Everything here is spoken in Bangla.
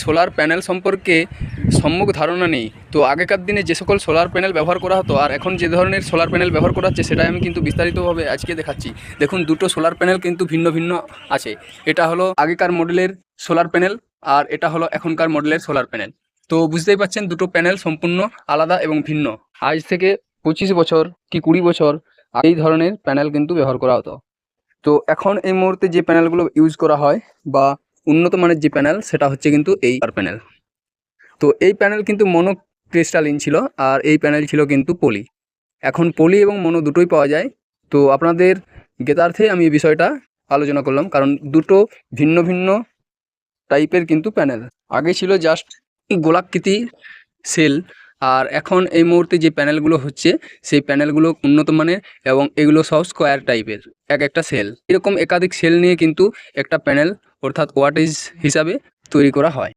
সোলার প্যানেল সম্পর্কে সম্যক ধারণা নেই। তো আগেকার দিনে যে সকল সোলার প্যানেল ব্যবহার করা হতো আর এখন যে ধরনের সোলার প্যানেল ব্যবহার করা হচ্ছে সেটাই আমি কিন্তু বিস্তারিতভাবে আজকে দেখাচ্ছি। দেখুন, দুটো সোলার প্যানেল কিন্তু ভিন্ন ভিন্ন আছে। এটা হলো আগেকার মডেলের সোলার প্যানেল আর এটা হলো এখনকার মডেলের সোলার প্যানেল। তো বুঝতেই পাচ্ছেন দুটো প্যানেল সম্পূর্ণ আলাদা এবং ভিন্ন। আজ থেকে 25 বছর কি 20 বছর এই ধরনের প্যানেল কিন্তু ব্যবহার করা হতো। তো এখন এই মুহূর্তে যে প্যানেলগুলো ইউজ করা হয় বা উন্নত মানের যে প্যানেল সেটা হচ্ছে কিন্তু এই প্যানেল। তো এই প্যানেল কিন্তু মনো ক্রিস্টালিন ছিল আর এই প্যানেল ছিল কিন্তু পলি। এখন পলি এবং মনো দুটোই পাওয়া যায়। তো আপনাদের জ্ঞাতার্থে আমি এই বিষয়টা আলোচনা করলাম, কারণ দুটো ভিন্ন ভিন্ন টাইপের কিন্তু প্যানেল। আগে ছিল জাস্ট গোলাকৃতি সেল, আর এখন এই মুহূর্তে যে প্যানেলগুলো হচ্ছে সেই প্যানেলগুলো উন্নত মানের এবং এগুলো সব স্কোয়ার টাইপের এক একটা সেল। এরকম একাধিক সেল নিয়ে কিন্তু একটা প্যানেল অর্থাৎ ওয়াটেজ হিসাবে তৈরি করা হয়।